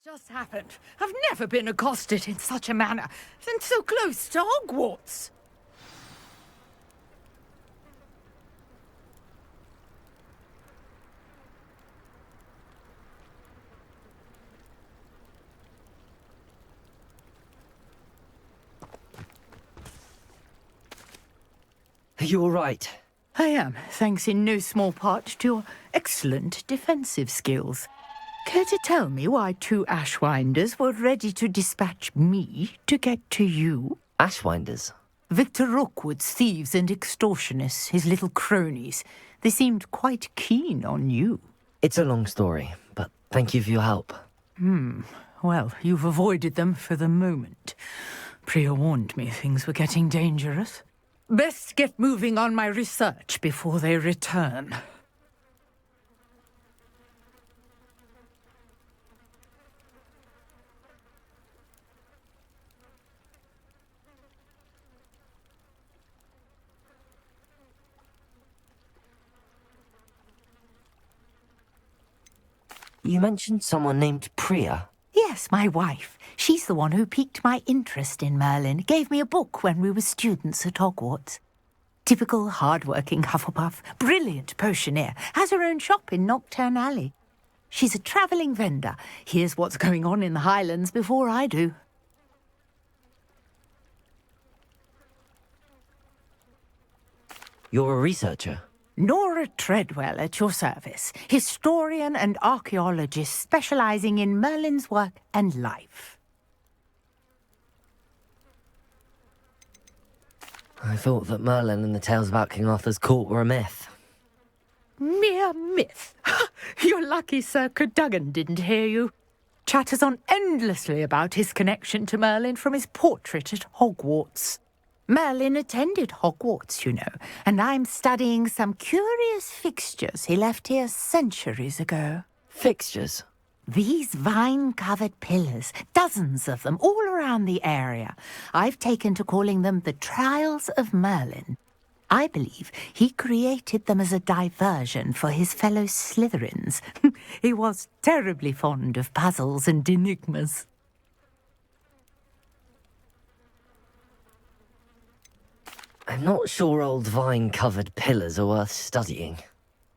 Just happened. I've never been accosted in such a manner, and so close to Hogwarts. Are you all right? I am, thanks in no small part to your excellent defensive skills. Care to tell me why two Ashwinders were ready to dispatch me to get to you? Ashwinders? Victor Rookwood's thieves and extortionists, his little cronies. They seemed quite keen on you. It's a long story, but thank you for your help. Well, you've avoided them for the moment. Priya warned me things were getting dangerous. Best get moving on my research before they return. You mentioned someone named Priya. Yes, my wife. She's the one who piqued my interest in Merlin, gave me a book when we were students at Hogwarts. Typical hard-working Hufflepuff, brilliant potioneer, has her own shop in Knockturn Alley. She's a travelling vendor, hears what's going on in the Highlands before I do. You're a researcher? Nora Treadwell at your service, historian and archaeologist specialising in Merlin's work and life. I thought that Merlin and the tales about King Arthur's court were a myth. Mere myth. You're lucky Sir Cadogan didn't hear you. Chatters on endlessly about his connection to Merlin from his portrait at Hogwarts. Merlin attended Hogwarts, you know, and I'm studying some curious fixtures he left here centuries ago. Fixtures? These vine-covered pillars, dozens of them, all around the area. I've taken to calling them the Trials of Merlin. I believe he created them as a diversion for his fellow Slytherins. He was terribly fond of puzzles and enigmas. I'm not sure old vine-covered pillars are worth studying.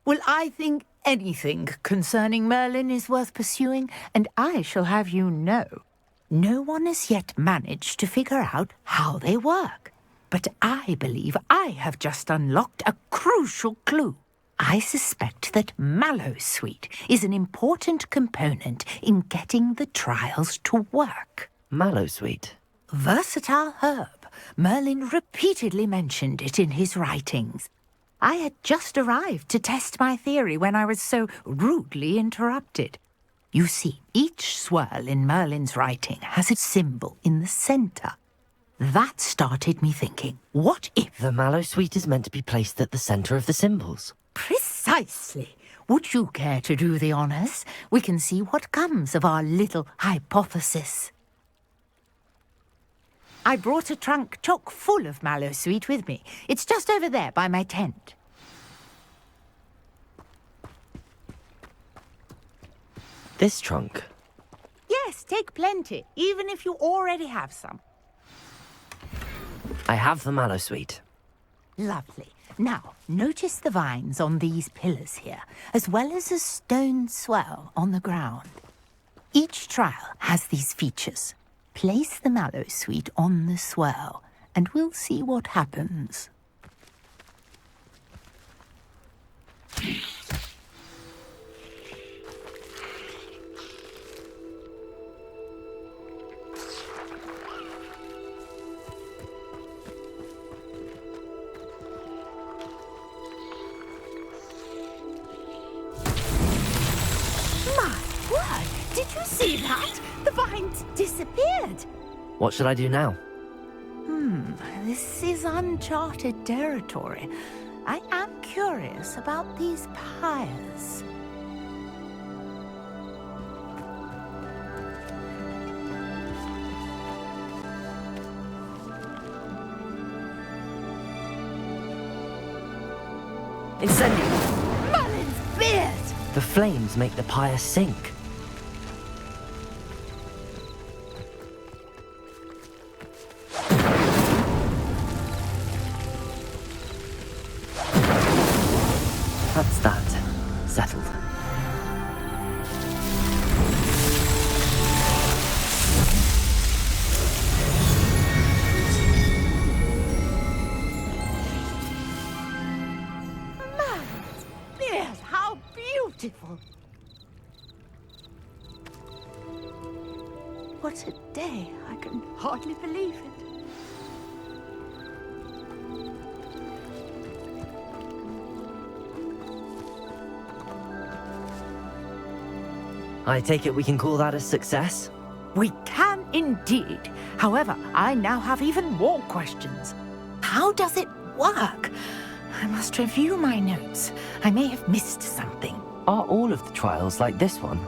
Well, I think anything concerning Merlin is worth pursuing, and I shall have you know, no one has yet managed to figure out how they work. But I believe I have just unlocked a crucial clue. I suspect that Mallowsweet is an important component in getting the trials to work. Mallowsweet? Versatile herb. Merlin repeatedly mentioned it in his writings. I had just arrived to test my theory when I was so rudely interrupted. You see, each swirl in Merlin's writing has a symbol in the centre. That started me thinking, what if... The Mallowsweet is meant to be placed at the centre of the symbols. Precisely. Would you care to do the honours? We can see what comes of our little hypothesis. I brought a trunk chock full of Mallowsweet with me. It's just over there by my tent. This trunk? Yes, take plenty, even if you already have some. I have the Mallowsweet. Lovely. Now, notice the vines on these pillars here, as well as a stone swell on the ground. Each trial has these features. Place the Mallowsweet on the swell, and we'll see what happens. My word! Did you see that? The vines disappeared. What should I do now? This is uncharted territory. I am curious about these pyres. Incendio! Merlin's beard! The flames make the pyre sink. What a day. I can hardly believe it. I take it we can call that a success? We can indeed. However, I now have even more questions. How does it work? I must review my notes. I may have missed something. Are all of the trials like this one?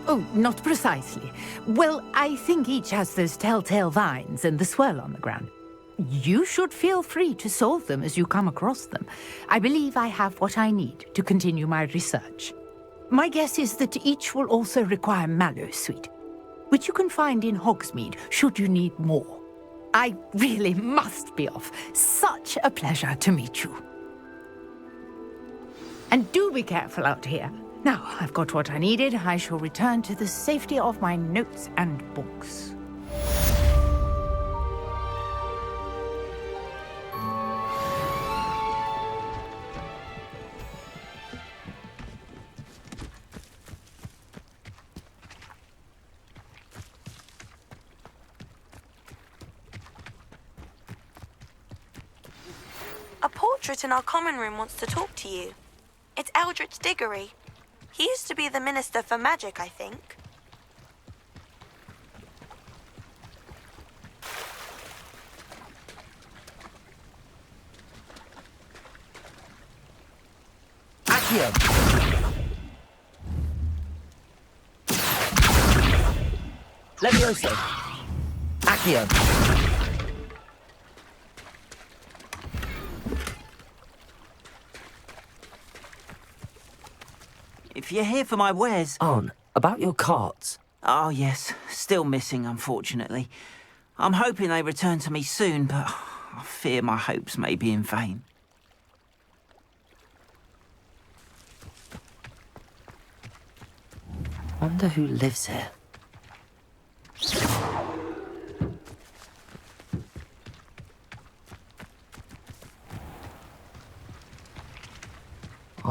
Oh, not precisely. Well, I think each has those telltale vines and the swirl on the ground. You should feel free to solve them as you come across them. I believe I have what I need to continue my research. My guess is that each will also require mallow sweet, which you can find in Hogsmeade should you need more. I really must be off. Such a pleasure to meet you. And do be careful out here. Now, I've got what I needed. I shall return to the safety of my notes and books. A portrait in our common room wants to talk to you. It's Eldritch Diggory. He used to be the Minister for Magic, I think. Accio! Levioso! Accio! If you're here for my wares... On, about your carts. Oh, yes. Still missing, unfortunately. I'm hoping they return to me soon, but I fear my hopes may be in vain. Wonder who lives here.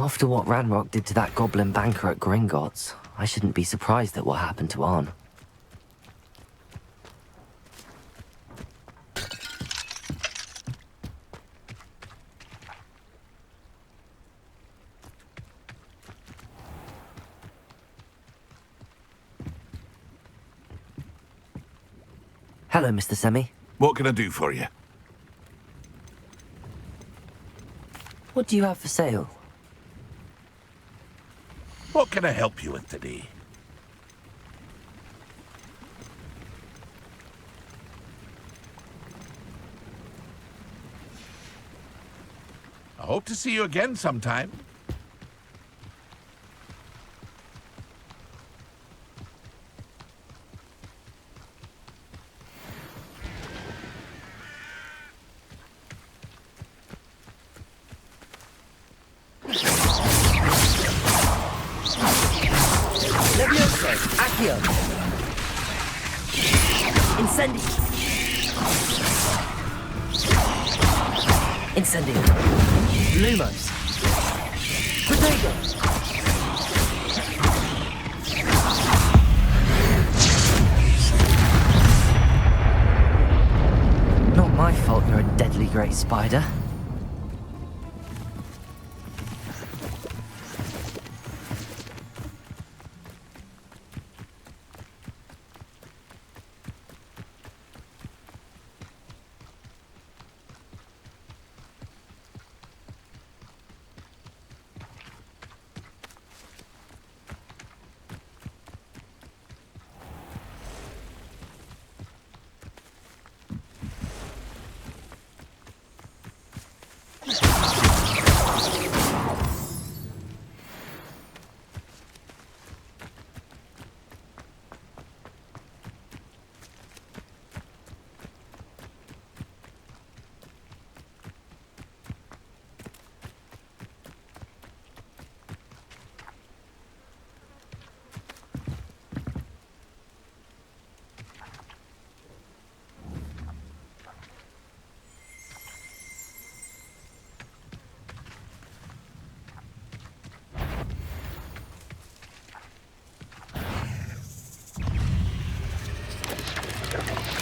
After what Ranrock did to that goblin banker at Gringotts, I shouldn't be surprised at what happened to Arn. Hello, Mr. Semi. What can I do for you? What do you have for sale? What can I help you with today? I hope to see you again sometime. Levioso! Accio! Incendi! Incendio! Lumos! Protego! Not my fault you're a deadly great spider.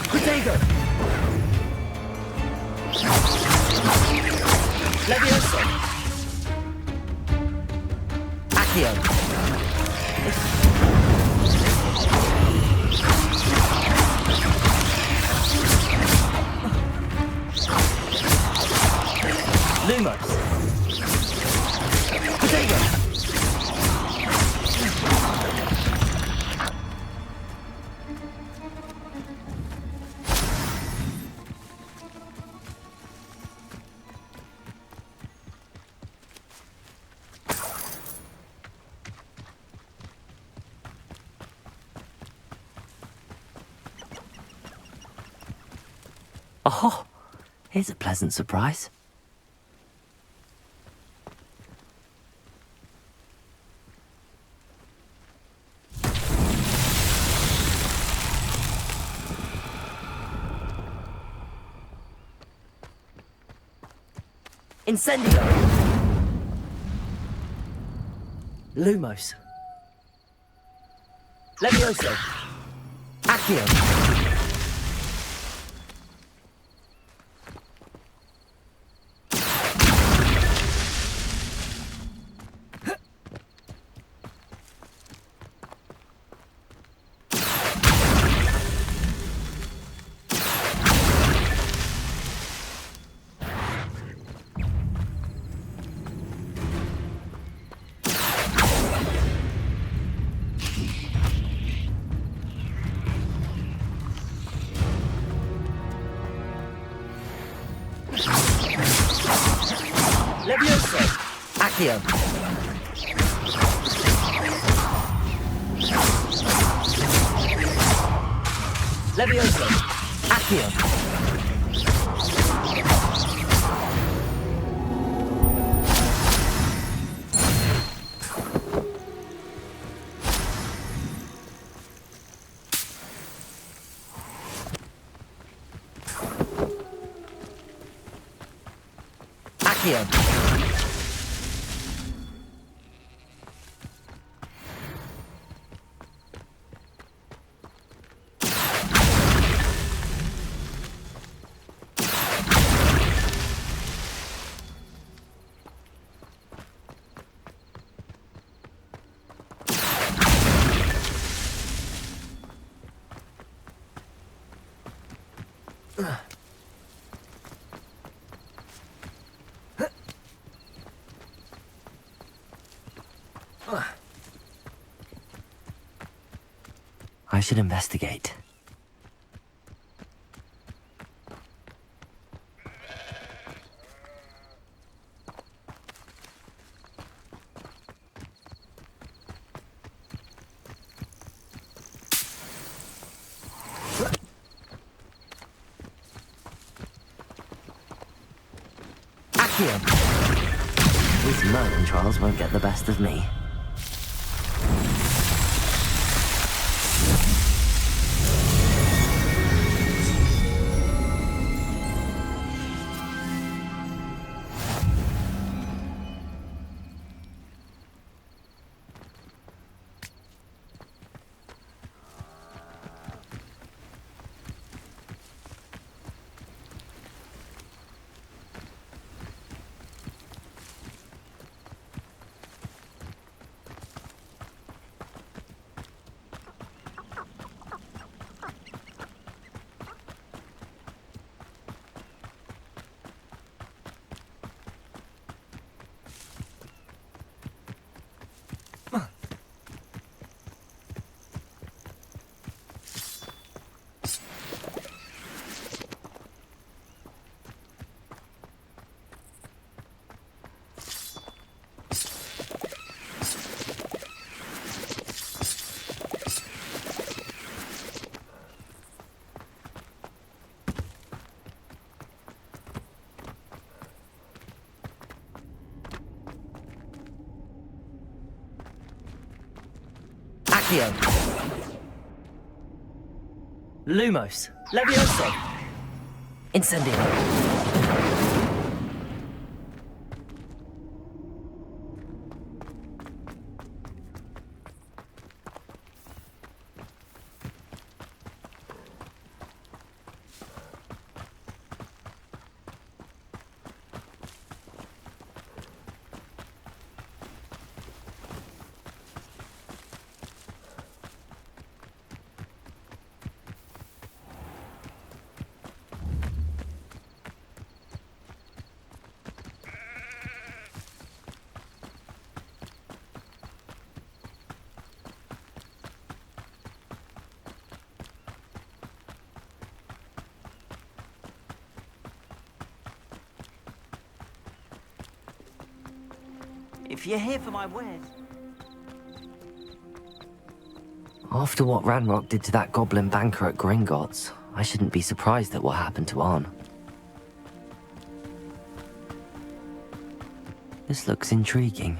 Protego! Levioso! Accio! Lumos! Protego! Oh, here's a pleasant surprise. Incendio! Lumos! Levioso! Accio! Levioso! Accio! Levioso! Accio! Accio! I should investigate. Accio! These Merlin trials won't get the best of me. Accio! Lumos! Levioso! Incendio! If you're here for my wares... After what Ranrock did to that goblin banker at Gringotts, I shouldn't be surprised at what happened to Arn. This looks intriguing.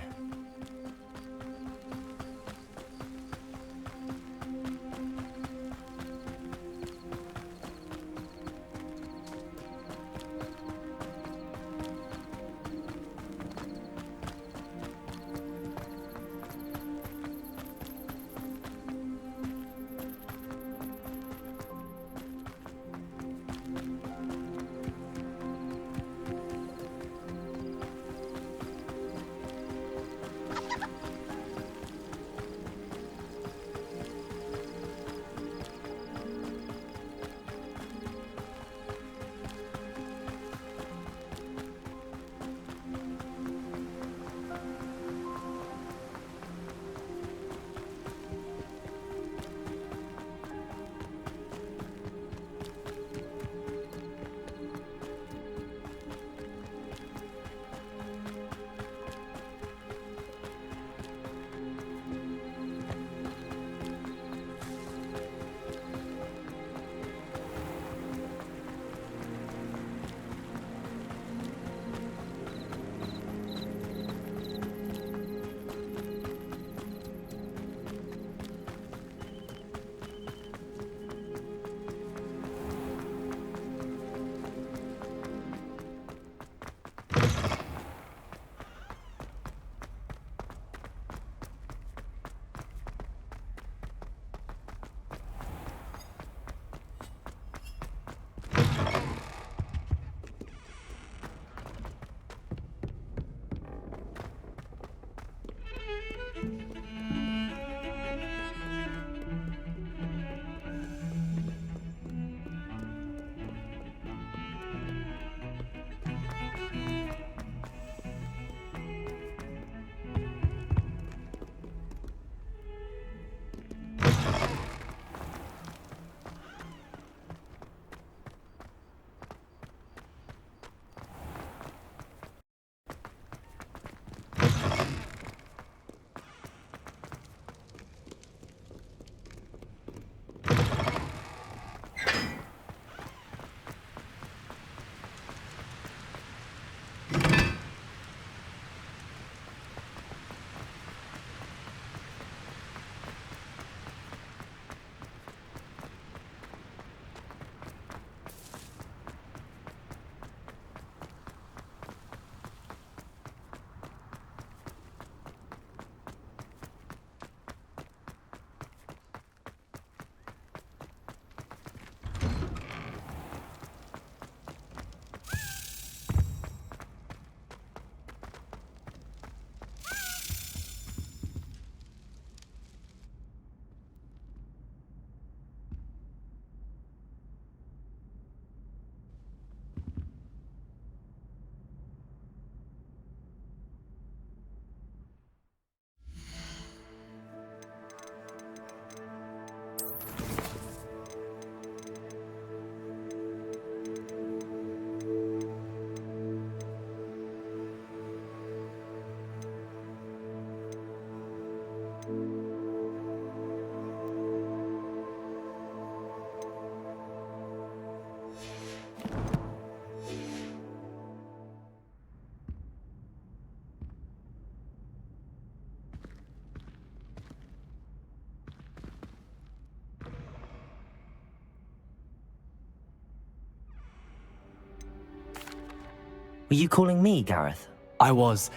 Were you calling me, Gareth? I was.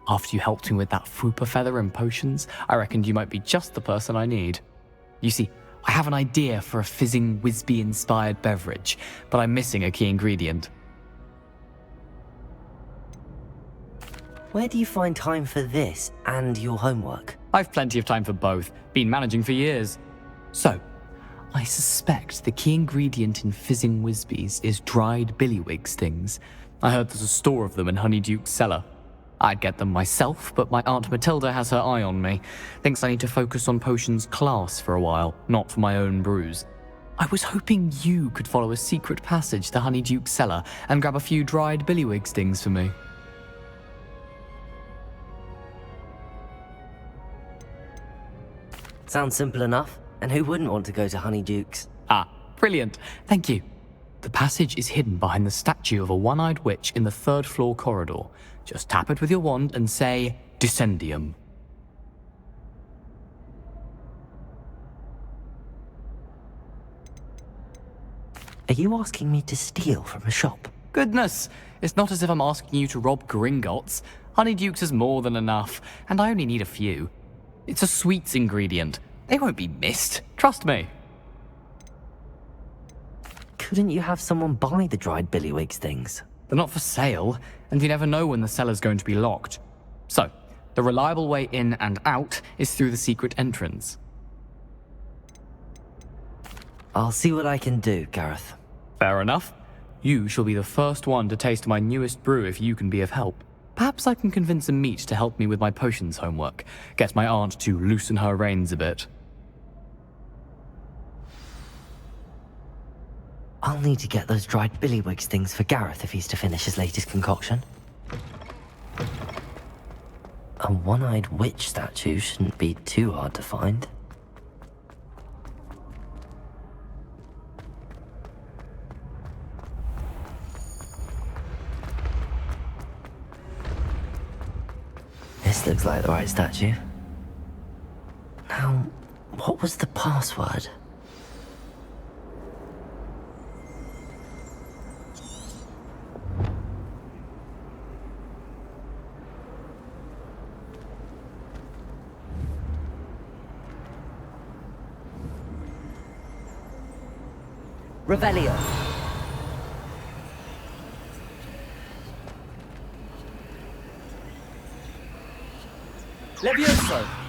After you helped me with that Fupa feather and potions, I reckoned you might be just the person I need. You see, I have an idea for a fizzing Wisby-inspired beverage, but I'm missing a key ingredient. Where do you find time for this and your homework? I've plenty of time for both. Been managing for years. So, I suspect the key ingredient in fizzing Wisbies is dried billywig stings. I heard there's a store of them in Honeyduke's cellar. I'd get them myself, but my Aunt Matilda has her eye on me. Thinks I need to focus on potions class for a while, not for my own brews. I was hoping you could follow a secret passage to Honeyduke's cellar and grab a few dried billywig stings for me. Sounds simple enough. And who wouldn't want to go to Honeyduke's? Ah, brilliant. Thank you. The passage is hidden behind the statue of a one-eyed witch in the third-floor corridor. Just tap it with your wand and say, Descendium. Are you asking me to steal from a shop? Goodness, it's not as if I'm asking you to rob Gringotts. Honeyduke's is more than enough, and I only need a few. It's a sweets ingredient. They won't be missed. Trust me. Couldn't you have someone buy the dried billywig's things? They're not for sale, and you never know when the cellar's going to be locked. So, the reliable way in and out is through the secret entrance. I'll see what I can do, Gareth. Fair enough. You shall be the first one to taste my newest brew if you can be of help. Perhaps I can convince a meat to help me with my potions homework. Get my aunt to loosen her reins a bit. I'll need to get those dried billywig's things for Gareth if he's to finish his latest concoction. A one-eyed witch statue shouldn't be too hard to find. This looks like the right statue. Now, what was the password? Revelio. Levioso.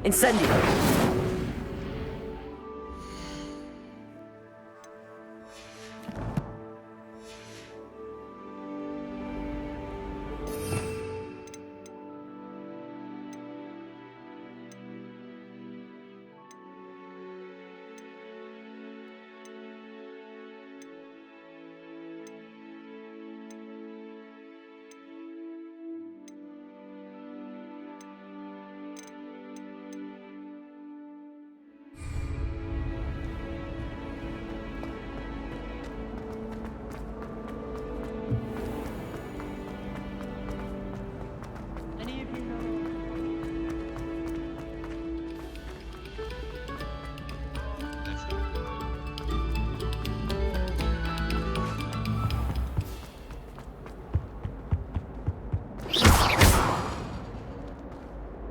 Incendio.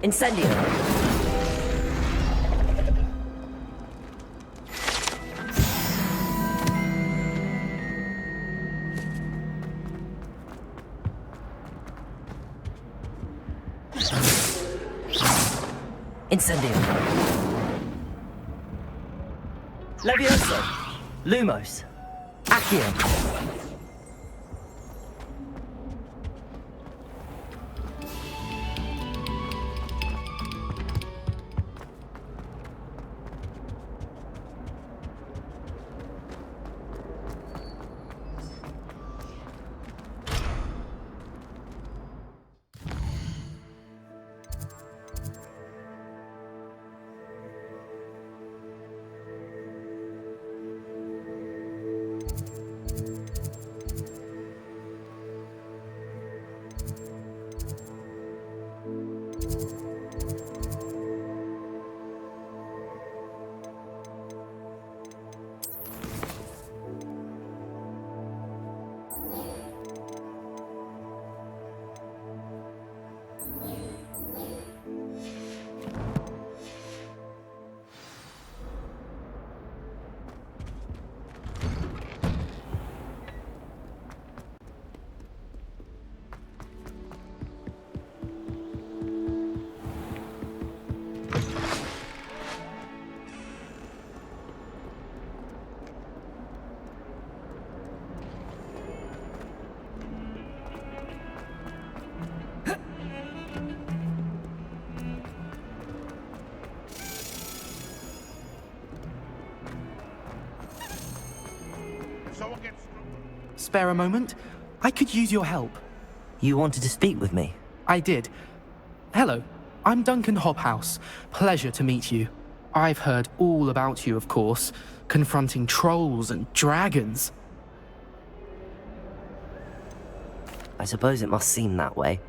Incendio. Incendio. Levioso. Lumos. Accio. spare a moment? I could use your help. You wanted to speak with me? I did. Hello, I'm Duncan Hobhouse. Pleasure to meet you. I've heard all about you, of course, confronting trolls and dragons. I suppose it must seem that way.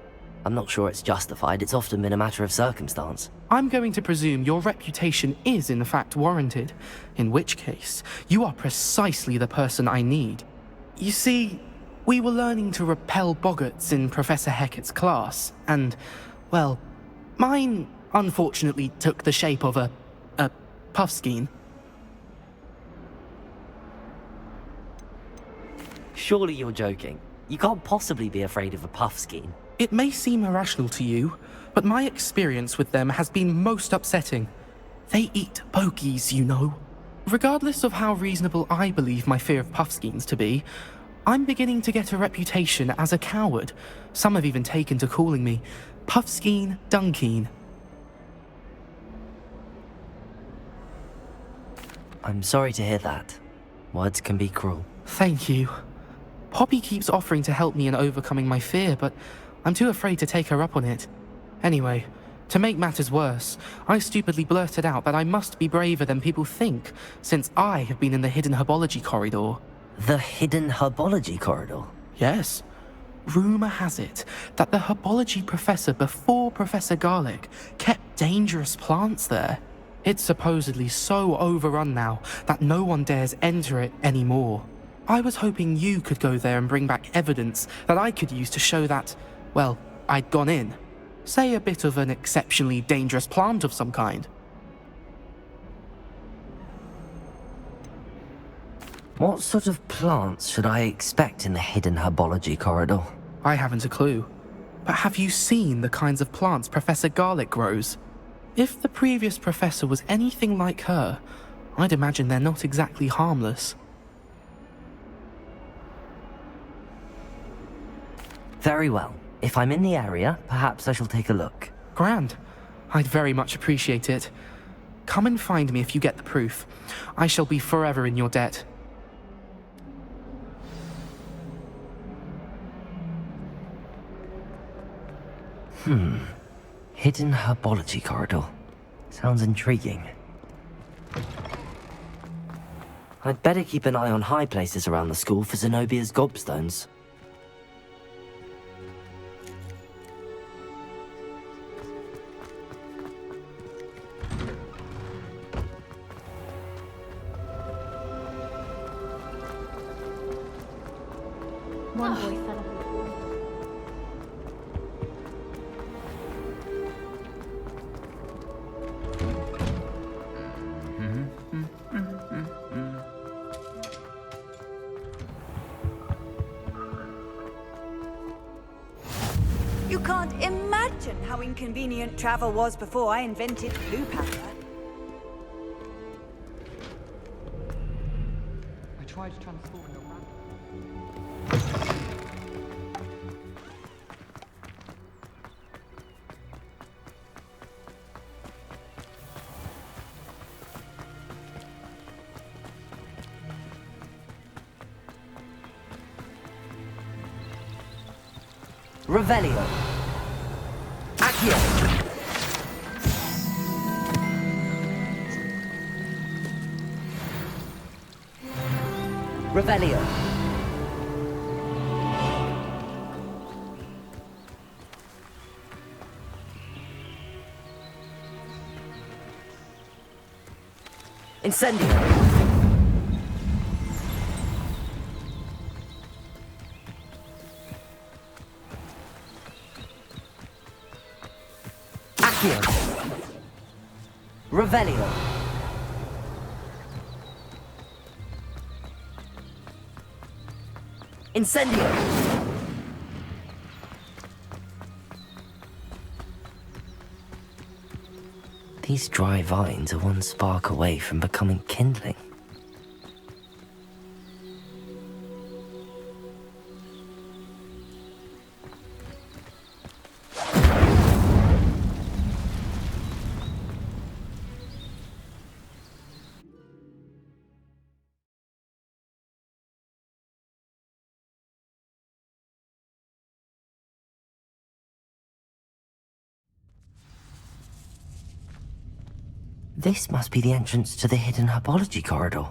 I'm not sure it's justified. It's often been a matter of circumstance. I'm going to presume your reputation is in fact warranted, in which case, you are precisely the person I need. You see, we were learning to repel boggarts in Professor Hecat's class, and, well, mine unfortunately took the shape of a puffskein. Surely you're joking. You can't possibly be afraid of a puffskein. It may seem irrational to you, but my experience with them has been most upsetting. They eat bogies, you know. Regardless of how reasonable I believe my fear of puffskeins to be, I'm beginning to get a reputation as a coward. Some have even taken to calling me Puffskein Dunkeen. I'm sorry to hear that. Words can be cruel. Thank you. Poppy keeps offering to help me in overcoming my fear, but I'm too afraid to take her up on it. Anyway, to make matters worse, I stupidly blurted out that I must be braver than people think, since I have been in the hidden herbology corridor. The hidden herbology corridor? Yes. Rumour has it that the herbology professor before Professor Garlic kept dangerous plants there. It's supposedly so overrun now that no one dares enter it anymore. I was hoping you could go there and bring back evidence that I could use to show that, well, I'd gone in. Say a bit of an exceptionally dangerous plant of some kind. What sort of plants should I expect in the hidden herbology corridor? I haven't a clue. But have you seen the kinds of plants Professor Garlic grows? If the previous professor was anything like her, I'd imagine they're not exactly harmless. Very well. If I'm in the area, perhaps I shall take a look. Grand. I'd very much appreciate it. Come and find me if you get the proof. I shall be forever in your debt. Hidden herbology corridor. Sounds intriguing. I'd better keep an eye on high places around the school for Zenobia's gobstones. One boy fell off. You can't imagine how inconvenient travel was before I invented blue powder. I tried to transform the Revelio. Accio. Revelio. Incendio. Accio. Revelio. Incendio. These dry vines are one spark away from becoming kindling. This must be the entrance to the hidden herbology corridor.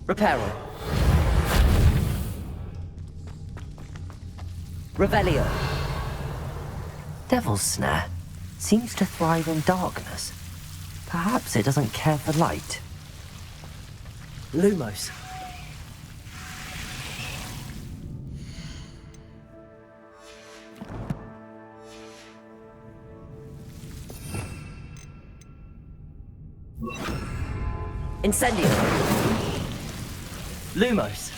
Reparo. Revelio. Devil's Snare seems to thrive in darkness. Perhaps it doesn't care for light. Lumos. Incendio. Lumos.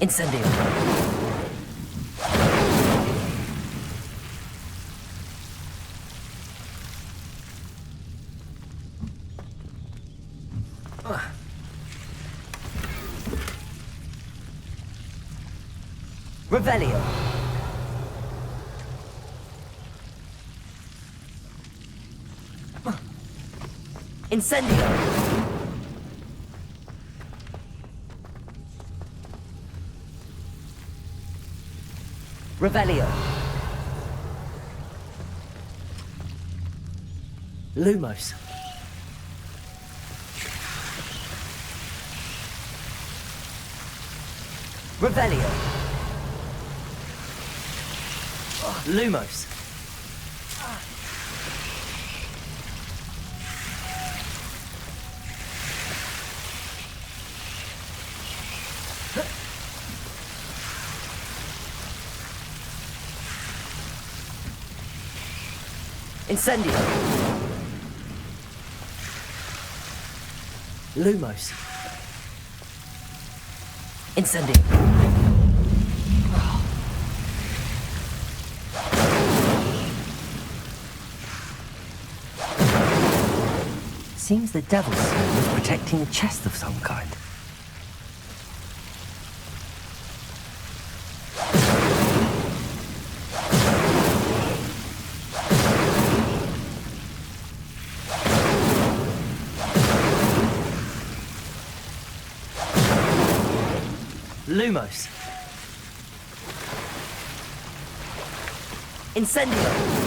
Incendio. Revelio. Incendio. Revelio. Lumos. Revelio. Lumos. Incendio. Lumos. Incendio. Seems the Devil's Snare was protecting a chest of some kind. Lumos. Incendio.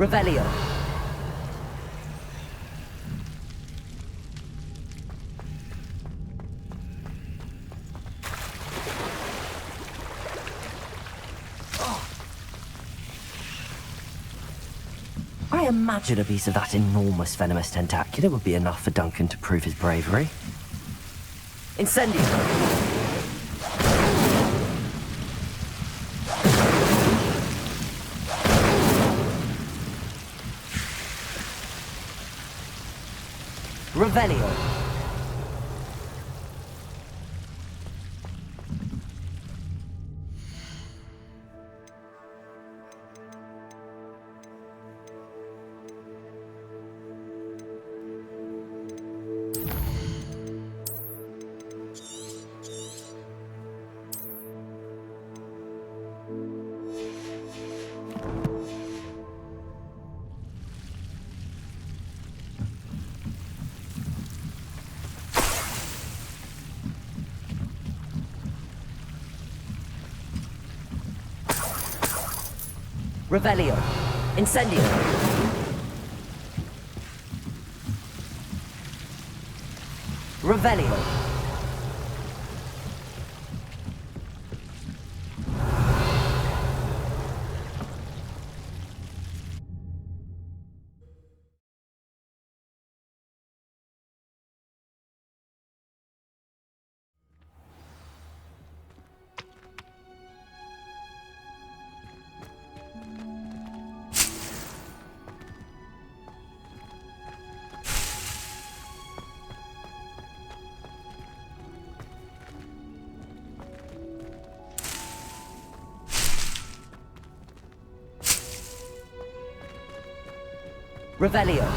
Revelio. I imagine a piece of that enormous venomous tentacular would be enough for Duncan to prove his bravery. Incendio. Revelio. Revelio. Incendio. Revelio. Revelio.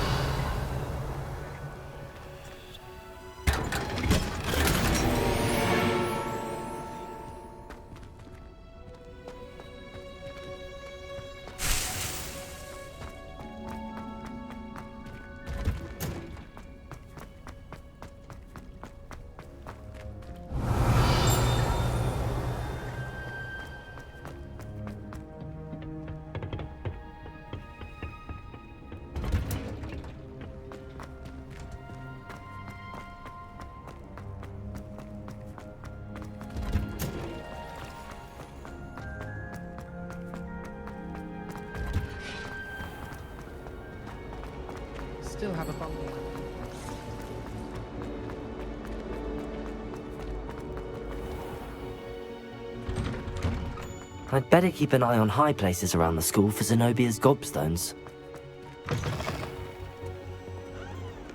Still have a bundle. I'd better keep an eye on high places around the school for Zenobia's gobstones.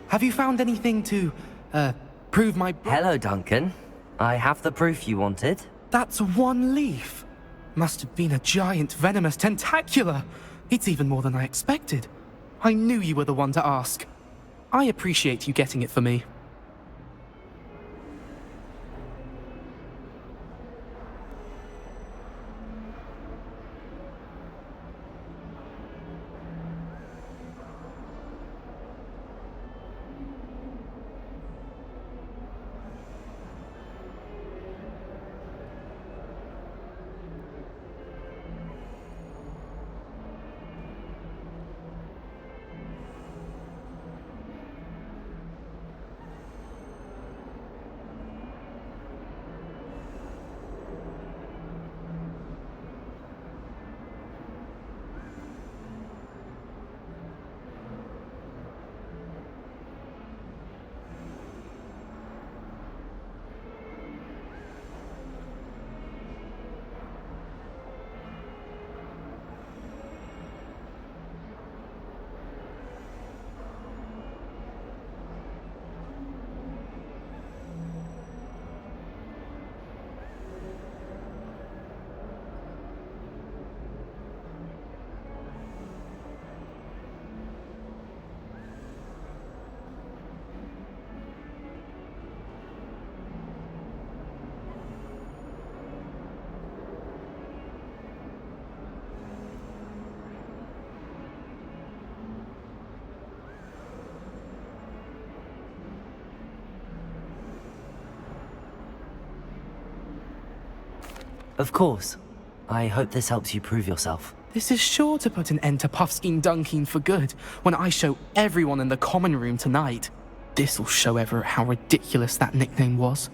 Have you found anything to, prove my... Hello, Duncan. I have the proof you wanted. That's one leaf. Must have been a giant venomous tentacula. It's even more than I expected. I knew you were the one to ask. I appreciate you getting it for me. Of course. I hope this helps you prove yourself. This is sure to put an end to Puffskein Dunkin for good when I show everyone in the common room tonight. This'll show Everett how ridiculous that nickname was.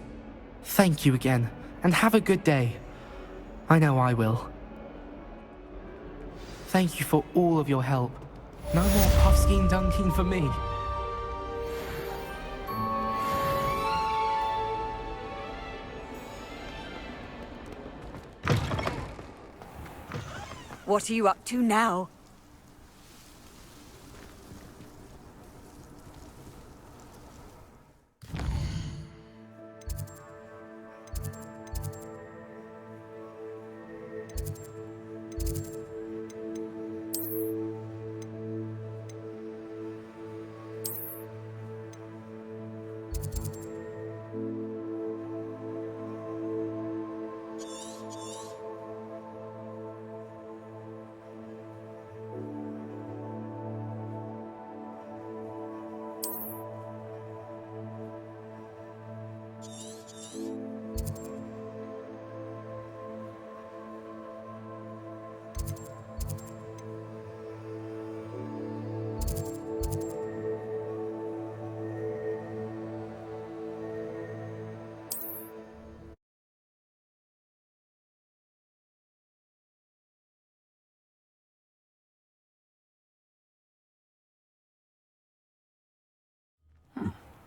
Thank you again, and have a good day. I know I will. Thank you for all of your help. No more Puffskein Dunkin for me. What are you up to now?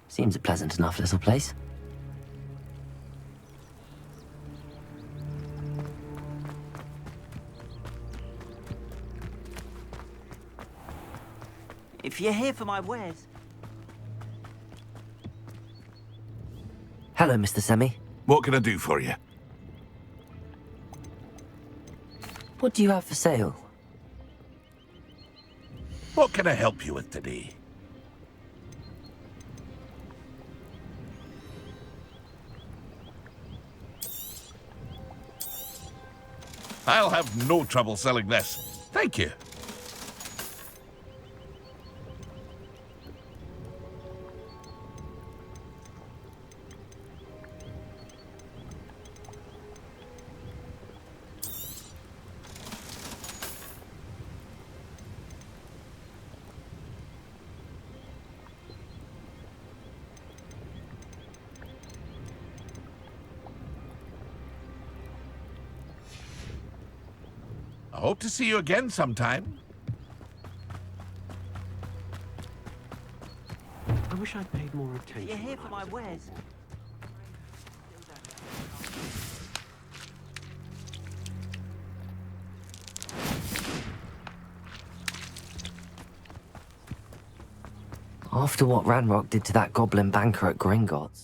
Seems a pleasant enough little place. If you're here for my wares... Hello, Mr. Semi. What can I do for you? What do you have for sale? What can I help you with today? I'll have no trouble selling this. Thank you. I hope to see you again sometime. I wish I'd paid more attention. You're here for my wares. After what Ranrock did to that goblin banker at Gringotts.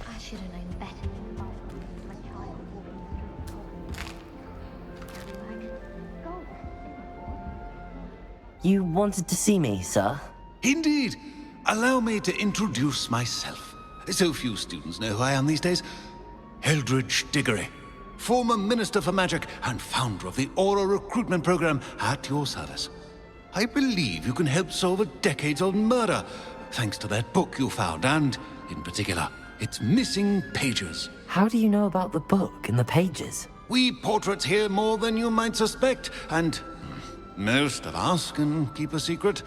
I should have known better than to buy my child walking through You wanted to see me, sir? Indeed. Allow me to introduce myself. So few students know who I am these days. Eldridge Diggory, former Minister for Magic and founder of the Aura Recruitment Program, at your service. I believe you can help solve a decades-old murder, thanks to that book you found, and, in particular, its missing pages. How do you know about the book and the pages? We portraits hear more than you might suspect, and most of us can keep a secret.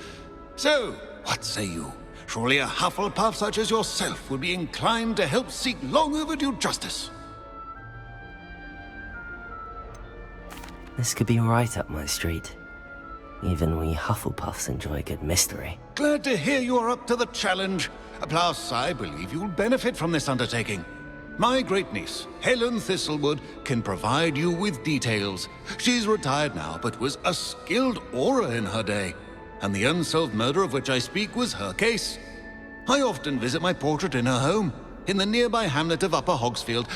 So, what say you? Surely a Hufflepuff such as yourself would be inclined to help seek long overdue justice. This could be right up my street. Even we Hufflepuffs enjoy good mystery. Glad to hear you are up to the challenge. Plus, I believe you'll benefit from this undertaking. My great-niece, Helen Thistlewood, can provide you with details. She's retired now, but was a skilled aura in her day. And the unsolved murder of which I speak was her case. I often visit my portrait in her home, in the nearby hamlet of Upper Hogsfield.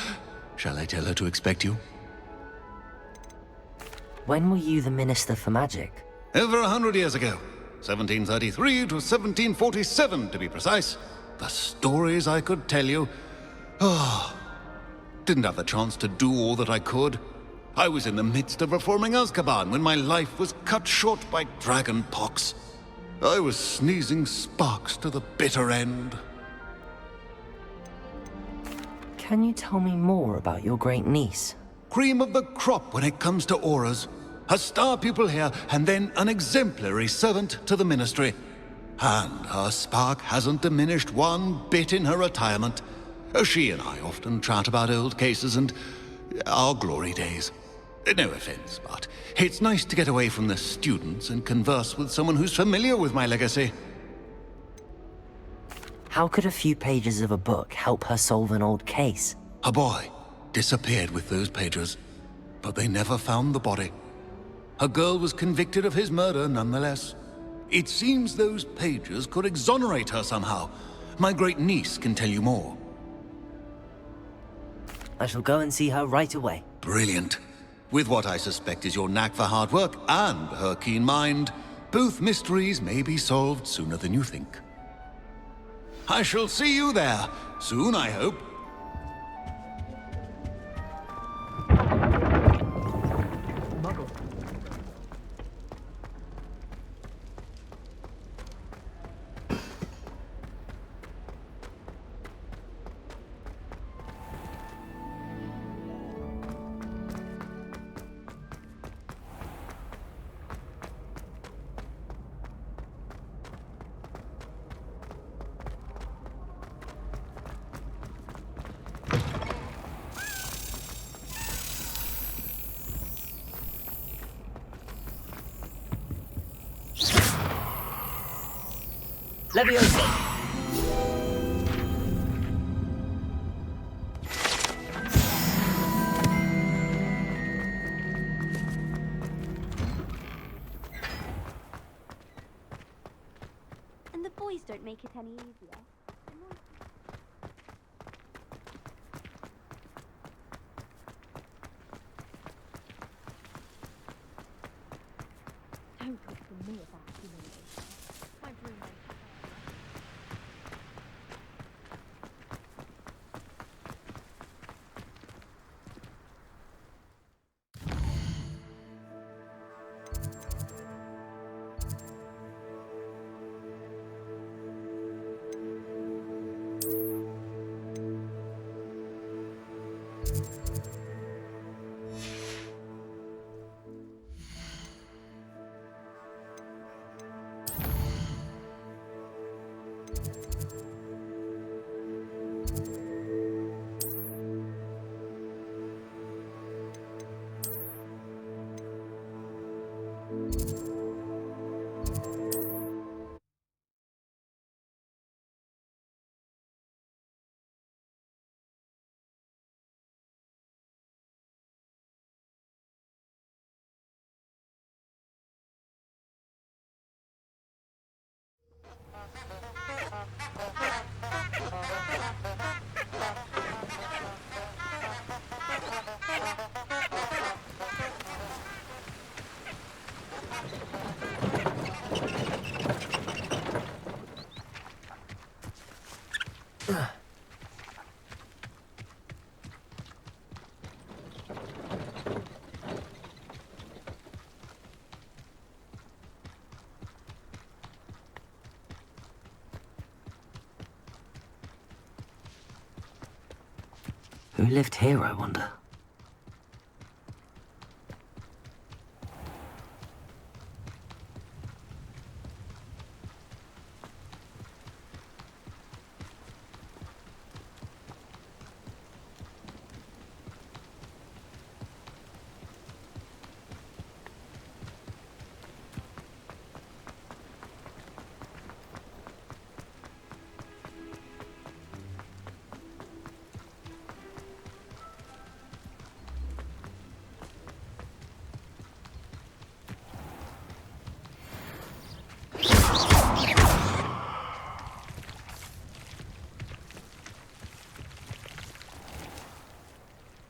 Shall I tell her to expect you? When were you the Minister for Magic? Over 100 years ago. 1733 to 1747, to be precise. The stories I could tell you. Oh, didn't have the chance to do all that I could. I was in the midst of reforming Azkaban when my life was cut short by dragon pox. I was sneezing sparks to the bitter end. Can you tell me more about your great niece? Cream of the crop when it comes to auras. A star pupil here, and then an exemplary servant to the ministry. And her spark hasn't diminished one bit in her retirement. She and I often chat about old cases and our glory days. No offense, but it's nice to get away from the students and converse with someone who's familiar with my legacy. How could a few pages of a book help her solve an old case? A boy disappeared with those pages, but they never found the body. A girl was convicted of his murder nonetheless. It seems those pages could exonerate her somehow. My great-niece can tell you more. I shall go and see her right away. Brilliant. With what I suspect is your knack for hard work and her keen mind, both mysteries may be solved sooner than you think. I shall see you there, soon I hope. Leviosa! And the boys don't make it any easier. Don't talk to me about humiliation. My roommate. Who lived here, I wonder?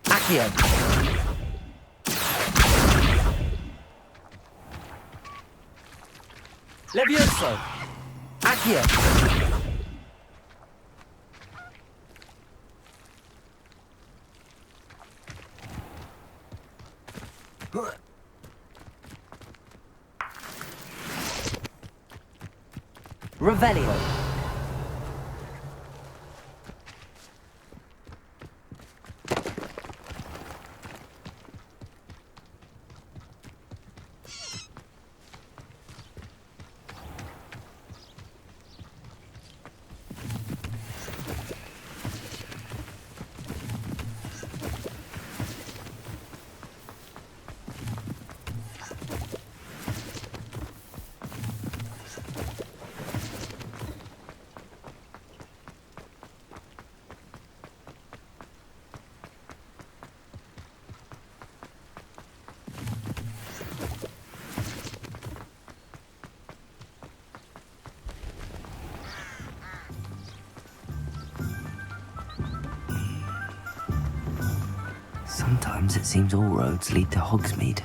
Accio! Levioso! Accio! Revelio! Sometimes it seems all roads lead to Hogsmeade.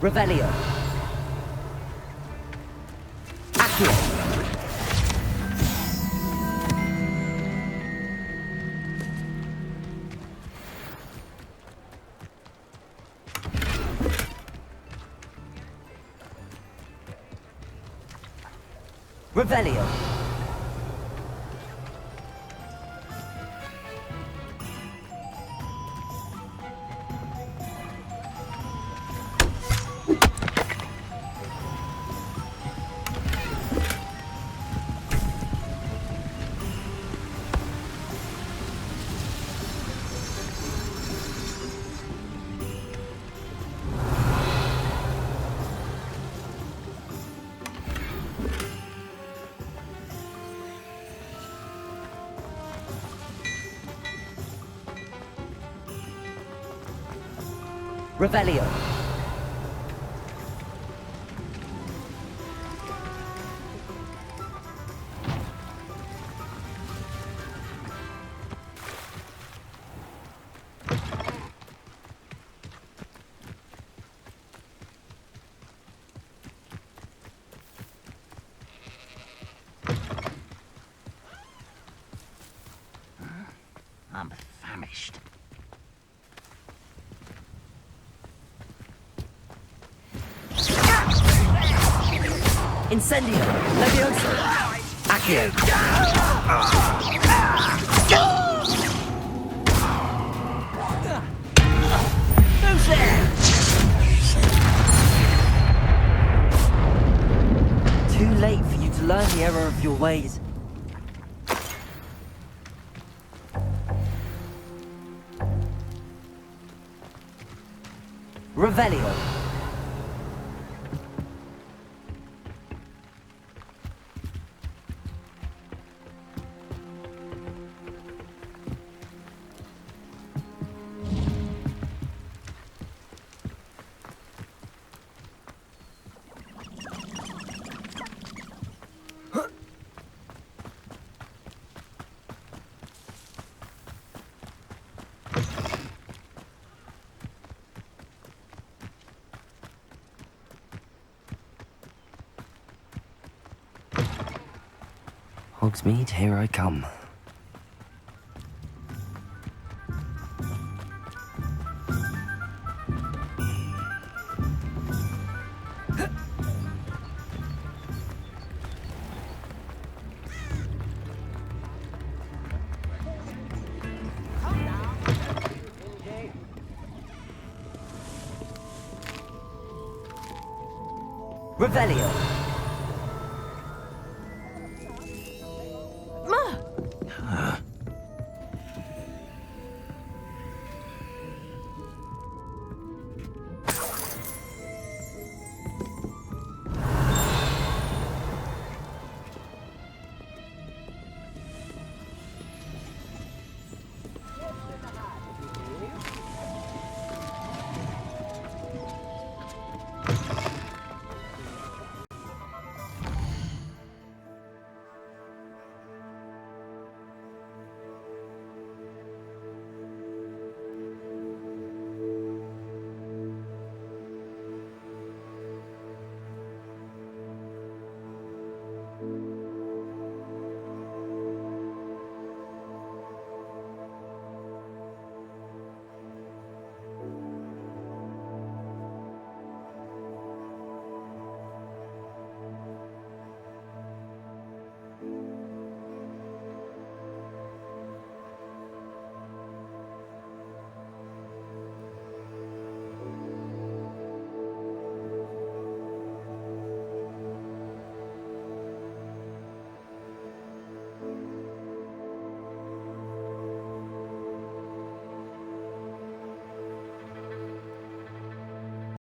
Revelio. Accio. Revelio. Revelio. I'm famished. Incendio. Leviosa. Accio. Who's there? Too late for you to learn the error of your ways. Revelio. Hogsmeade, here I come. Revelio.